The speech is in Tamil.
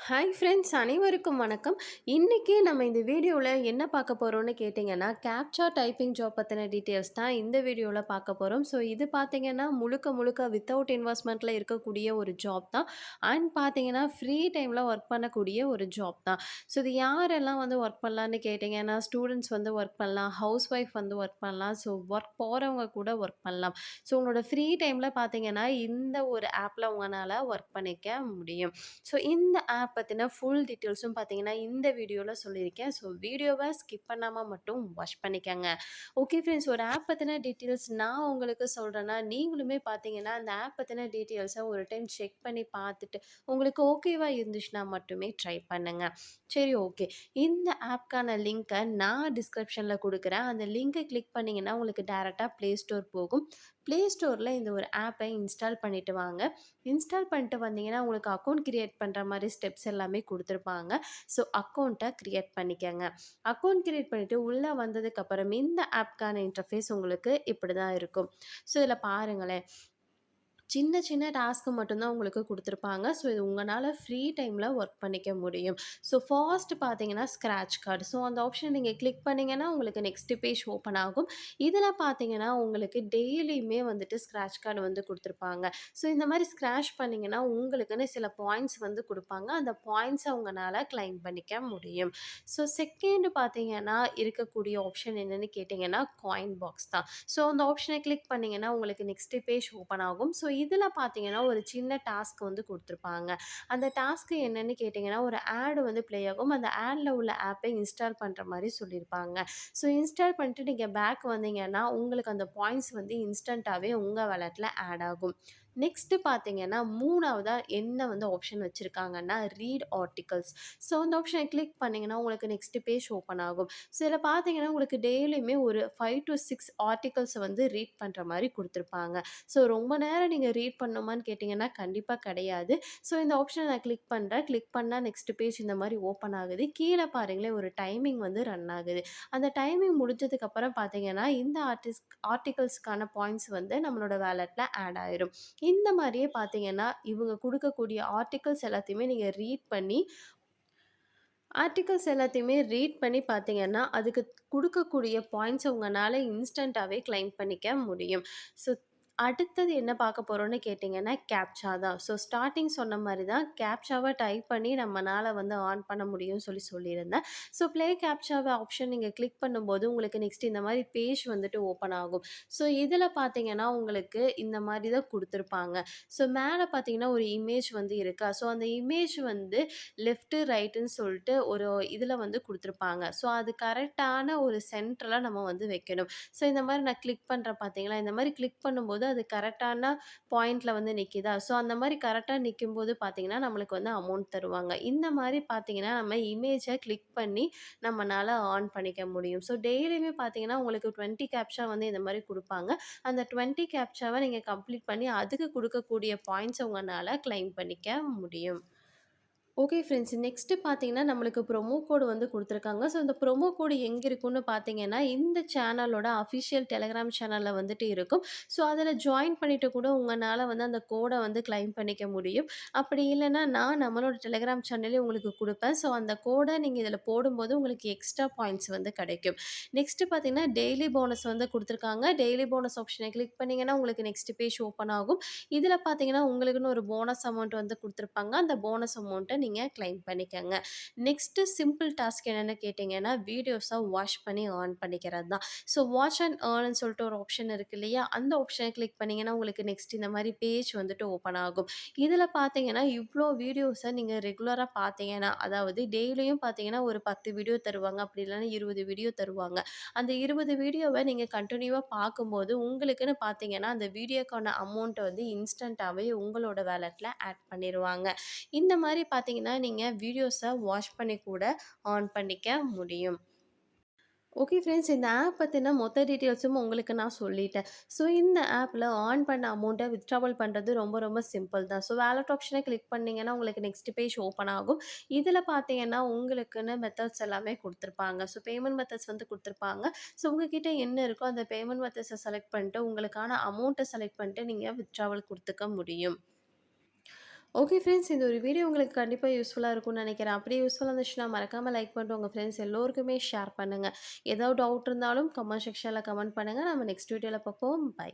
ஹாய் ஃப்ரெண்ட்ஸ் அனைவருக்கும் வணக்கம். இன்னைக்கு நம்ம இந்த வீடியோவில் என்ன பார்க்க போகிறோம்னு கேட்டிங்கன்னா கேப்சா டைப்பிங் ஜாப் பற்றின டீட்டெயில்ஸ் தான் இந்த வீடியோவில் பார்க்க போகிறோம். ஸோ இது பார்த்தீங்கன்னா முழுக்க முழுக்க வித்தவுட் இன்வெஸ்ட்மெண்ட்டில் இருக்கக்கூடிய ஒரு ஜாப் தான். அண்ட் பார்த்தீங்கன்னா ஃப்ரீ டைமில் ஒர்க் பண்ணக்கூடிய ஒரு ஜாப் தான். ஸோ இது யாரெல்லாம் வந்து ஒர்க் பண்ணலான்னு கேட்டிங்கன்னா ஸ்டூடெண்ட்ஸ் வந்து ஒர்க் பண்ணலாம், ஹவுஸ் ஒய்ஃப் வந்து ஒர்க் பண்ணலாம், ஸோ ஒர்க் போகிறவங்க கூட ஒர்க் பண்ணலாம். ஸோ உங்களோட ஃப்ரீ டைமில் பார்த்தீங்கன்னா இந்த ஒரு ஆப்பில் உங்களால் ஒர்க் பண்ணிக்க முடியும். ஸோ இந்த ஆப் பத்தின ஃபுல் டீட்டெயில்ஸும் பார்த்தீங்கன்னா, இந்த வீடியோல சொல்லியிருக்கேன். ஸோ வீடியோவ ஸ்கிப் பண்ணாம மட்டும் வாட்ச் பண்ணிக்கங்க. ஓகே ஃப்ரெண்ட்ஸ், ஒரு ஆப் பத்தின டீட்டெயில்ஸ் நான் உங்களுக்கு சொல்றேன்னா, நீங்களுமே பார்த்தீங்கன்னா, அந்த ஆப் பத்தின டீட்டெயில்ஸ ஒரு டைம் செக் பண்ணி பார்த்துட்டு, உங்களுக்கு ஓகேவா இருந்துச்சுன்னா மட்டுமே ட்ரை பண்ணுங்க. சரி, ஓகே. இந்த ஆப்க்கான லிங்க்க நான் டிஸ்கிரிப்ஷன்ல குடுக்குறேன். அந்த லிங்க கிளிக் பண்ணீங்கன்னா, உங்களுக்கு டைரக்ட்டா Play Store போகும். Play Storeல இந்த ஒரு ஆப்ப இன்ஸ்டால் பண்ணிட்டு வாங்க. இன்ஸ்டால் பண்ணிட்டு வந்தீங்கன்னா, உங்களுக்கு அக்கவுண்ட் கிரியேட் பண்ற மாரி ஸ்டெப்ஸ் எல்லாமே குடுத்துருப்பாங்க. ஸோ அக்கவுண்ட்ட கிரியேட் பண்ணிக்கங்க. அக்கவுண்ட் கிரியேட் பண்ணிட்டு உள்ள வந்ததுக்கப்புறம் இந்த ஆப்க்கான இன்டர்ஃபேஸ் உங்களுக்கு இப்படி தான் இருக்கும். ஸோ இதில பாருங்களேன். சின்ன சின்ன டாஸ்க் மட்டும் தான் உங்களுக்கு குடுத்துருப்பாங்க. ஸோ இது உங்கனால ஃப்ரீ டைம்ல ஒர்க் பண்ணிக்க முடியும். ஸோ ஃபர்ஸ்ட் பார்த்தீங்கன்னா, ஸ்க்ராட்ச் கார்டு. ஸோ அந்த ஆப்ஷன நீங்க கிளிக் பண்ணீங்கன்னா, உங்களுக்கு நெக்ஸ்ட் பேஜ் ஓப்பன் ஆகும். இதில பார்த்தீங்கன்னா, உங்களுக்கு டெய்லியுமே வந்துட்டு ஸ்க்ராட்ச் கார்டு வந்து குடுத்துருப்பாங்க. ஸோ இந்த மாரி ஸ்க்ராட்ச் பண்ணீங்கன்னா, உங்களுக்குன்னு சில பாயிண்ட்ஸ் வந்து குடுப்பாங்க. அந்த பாயிண்ட்ஸ உங்கனால கிளைம் பண்ணிக்க முடியும். ஸோ செகண்ட் பார்த்தீங்கன்னா, இருக்கக்கூடிய ஆப்ஷன் என்னன்னு கேட்டீங்கன்னா, காயின் பாக்ஸ் தான். ஸோ அந்த ஆப்ஷன கிளிக் பண்ணீங்கன்னா, உங்களுக்கு நெக்ஸ்ட் பேஜ் ஓப்பன் ஆகும். ஸோ இதில பார்த்தீங்கன்னா, ஒரு சின்ன டாஸ்க் வந்து குடுத்துருப்பாங்க. அந்த டாஸ்க் என்னன்னு கேட்டீங்கன்னா, ஒரு ஆட் வந்து ப்ளே ஆகும். அந்த ஆட்ல உள்ள ஆப்பை இன்ஸ்டால் பண்ற மாரி சொல்லியிருப்பாங்க. ஸோ இன்ஸ்டால் பண்ணிட்டு நீங்க பேக் வந்தீங்கன்னா, உங்களுக்கு அந்த பாயிண்ட்ஸ் வந்து இன்ஸ்டன்ட்டாவே உங்க வாலெட்ல ஆட் ஆகும். நெக்ஸ்ட் பார்த்தீங்கன்னா, 3வதா என்ன வந்து ஆப்ஷன் வச்சிருக்காங்கன்னா, ரீட் ஆர்டிகல்ஸ். ஸோ அந்த ஆப்ஷன கிளிக் பண்ணீங்கன்னா, உங்களுக்கு நெக்ஸ்ட் பேஜ் ஓப்பன் ஆகும். ஸோ இதில பார்த்தீங்கன்னா, உங்களுக்கு டெய்லியுமே ஒரு 5 டூ 6 ஆர்டிகல்ஸ வந்து ரீட் பண்ற மாரி குடுத்துருப்பாங்க. ஸோ ரொம்ப நேரம் நீங்க ரீட் பண்ணணுமான்னு கேட்டீங்கன்னா, கண்டிப்பா கிடையாது. ஸோ இந்த ஆப்ஷன நான் கிளிக் பண்றேன். கிளிக் பண்ணா நெக்ஸ்ட் பேஜ் இந்த மாரி ஓப்பன் ஆகுது. கீழ பாருங்களேன், ஒரு டைமிங் வந்து ரன் ஆகுது. அந்த டைமிங் முடிஞ்சதுக்கப்புறம் பார்த்தீங்கன்னா, இந்த ஆர்டிகல்ஸ்க்கான பாயிண்ட்ஸ் வந்து நம்மளோட வாலெட்ல ஆட் ஆயிரும். இந்த மாரியே பார்த்தீங்கன்னா, இவங்க குடுக்கக்கூடிய ஆர்டிகல்ஸ் எல்லாத்தையுமே ரீட் பண்ணி பார்த்தீங்கன்னா, அதுக்கு குடுக்கக்கூடிய பாயிண்ட்ஸ உங்கனால இன்ஸ்டன்ட்டாவே கிளைம் பண்ணிக்க முடியும். ஸோ அடுத்தது என்ன பார்க்க போறோம்னு கேட்டீங்கன்னா, கேப்ச்சா தான். ஸோ ஸ்டார்ட்டிங் சொன்ன மாரி தான் கேப்ச்சாவ டைப் பண்ணி நம்மனால வந்து ஆன் பண்ண முடியும்னு சொல்லியிருந்தேன். ஸோ ப்ளே கேப்ச்சாவ ஆப்ஷன் நீங்க கிளிக் பண்ணும்போது, உங்களுக்கு நெக்ஸ்ட் இந்த மாரி பேஜ் வந்துட்டு ஓப்பன் ஆகும். ஸோ இதில பார்த்தீங்கன்னா, உங்களுக்கு இந்த மாரி தான் குடுத்துருப்பாங்க. ஸோ மேல பார்த்தீங்கன்னா, ஒரு இமேஜ் வந்து இருக்கா? ஸோ அந்த இமேஜ் வந்து லெஃப்ட், ரைட்டுன்னு சொல்ட்டு ஒரு இதில வந்து குடுத்துருப்பாங்க. ஸோ அது கரெக்ட்டான ஒரு சென்டர்ல நம்ம வந்து வைக்கணும். ஸோ இந்த மாரி நான் கிளிக் பண்றேன் பார்த்தீங்களா? இந்த மாரி கிளிக் பண்ணும்போது அது கரெக்ட்டான பாயிண்ட்ல வந்து நிக்கிதா? ஸோ அந்த மாரி கரெக்ட்டா நிக்கும்போது பார்த்தீங்கன்னா, நம்மளுக்கு வந்து அமௌண்ட் தருவாங்க. இந்த மாரி பார்த்தீங்கன்னா, நம்ம இமேஜ கிளிக் பண்ணி நம்மனால ஆன் பண்ணிக்க முடியும். ஸோ டெய்லியுமே பார்த்தீங்கன்னா, உங்களுக்கு 20 கேப்ச்சா வந்து இந்த மாரி குடுப்பாங்க. அந்த 20 கேப்ச்சாவ நீங்க கம்ப்ளீட் பண்ணி அதுக்கு குடுக்கக்கூடிய பாயிண்ட்ஸ உங்கனால கிளைம் பண்ணிக்க முடியும். Okay friends. நெக்ஸ்ட்டு பார்த்தீங்கன்னா, நம்மளுக்கு ப்ரொமோ கோடு வந்து குடுத்துருக்காங்க. ஸோ, இந்த ப்ரொமோ கோடு எங்க இருக்குன்னு பார்த்தீங்கன்னா, இந்த சேனலோட அஃபிஷியல் டெலகிராம் சேனல்ல வந்துட்டு இருக்கும். ஸோ, அதில ஜாயின் பண்ணிட்டு கூட உங்கனால வந்து அந்த கோட வந்து கிளைம் பண்ணிக்க முடியும். அப்படி இல்லன்னா, நான் நம்மளோட டெலகிராம் சேனலே உங்களுக்கு குடுப்பேன். ஸோ, அந்த கோட நீங்க இதில போடும்போது உங்களுக்கு எக்ஸ்ட்ரா பாயிண்ட்ஸ் வந்து கிடைக்கும். நெக்ஸ்ட்டு பார்த்தீங்கன்னா, டெய்லி போனஸ் வந்து குடுத்துருக்காங்க. டெய்லி போனஸ் ஆப்ஷன கிளிக் பண்ணீங்கன்னா, உங்களுக்கு நெக்ஸ்ட் பேஜ் ஓப்பன் ஆகும். இதில பார்த்தீங்கன்னா, உங்களுக்குன்னு ஒரு போனஸ் அமௌண்ட் வந்து குடுத்துருப்பாங்க. அந்த போனஸ் அமௌண்ட்ட நீங்க கிளைம் பண்ணிக்கங்க. நெக்ஸ்ட்டு சிம்பிள் டாஸ்க் என்னன்னு கேட்டீங்கன்னா, வீடியோஸ வாட்ச் பண்ணி ஏர்ன் பண்ணிக்கிறது தான். ஸோ வாட்ச் அண்ட் ஏர்ன்னு சொல்லிட்டு ஒரு ஆப்ஷன் இருக்கு இல்லையா? அந்த ஆப்ஷன கிளிக் பண்ணீங்கன்னா, உங்களுக்கு நெக்ஸ்ட் இந்த மாரி பேஜ் வந்துட்டு ஓப்பன் ஆகும். இதில பார்த்தீங்கன்னா, இவ்ளோ வீடியோஸ நீங்க ரெகுலரா பார்த்தீங்கன்னா, அதாவது டெய்லியும் பார்த்தீங்கன்னா, ஒரு 10 வீடியோ தருவாங்க. அப்படி இல்லன்னா 20 வீடியோ தருவாங்க. அந்த 20 வீடியோவ நீங்க கன்டினியூவா பார்க்கும்போது, உங்களுக்குன்னு பார்த்தீங்கன்னா, அந்த வீடியோக்கான அமௌண்ட்ட வந்து இன்ஸ்டன்ட்டாவே உங்களோட வாலெட்ல ஆட் பண்ணிருவாங்க. இந்த மாரி பார்த்தீங்கன்னா, நீங்க வீடியோஸ வாட்ச் பண்ணி கூட ஆன் பண்ணிக்க முடியும். ஓகே ஃப்ரெண்ட்ஸ், இந்த ஆப் பத்தின மொத்த டீட்டெயில்ஸும் உங்களுக்கு நான் சொல்லிட்டேன். ஸோ இந்த ஆப்ல ஏர்ன் பண்ண அமௌண்ட்ட வித்ட்ராவல் பண்றது ரொம்ப ரொம்ப சிம்பிள் தான். ஸோ வாலெட் ஆப்ஷன கிளிக் பண்ணீங்கன்னா, உங்களுக்கு நெக்ஸ்ட் பேஜ் ஓப்பன் ஆகும். இதில பார்த்தீங்கன்னா, உங்களுக்குன்னு மெத்தட்ஸ் எல்லாமே குடுத்துருப்பாங்க. ஸோ பேமெண்ட் மெத்தட்ஸ் வந்து குடுத்துருப்பாங்க. ஸோ உங்ககிட்ட என்ன இருக்கோ அந்த பேமெண்ட் மெத்தட்ஸ செலக்ட் பண்ணிட்டு, உங்களுக்கான அமௌண்ட்ட செலக்ட் பண்ணிட்டு நீங்க வித்ட்ராவல் குடுத்துக்க முடியும். ஓகே ஃப்ரெண்ட்ஸ், இந்த ஒரு வீடியோ உங்களுக்கு கண்டிப்பா யூஸ்ஃபுல்லா இருக்கும்னு நெனைக்கிறேன். அப்படியே யூஸ்ஃபுல்லா இருந்துச்சுன்னா மறக்காம லைக் பண்ணிட்டு உங்க ஃப்ரெண்ட்ஸ் எல்லோருக்குமே ஷேர் பண்ணுங்க. ஏதாவது டவுட் இருந்தாலும் கமெண்ட் செக்ஷன்ல கமெண்ட் பண்ணுங்க. நம்ம நெக்ஸ்ட் வீடியோல பார்ப்போம். பை.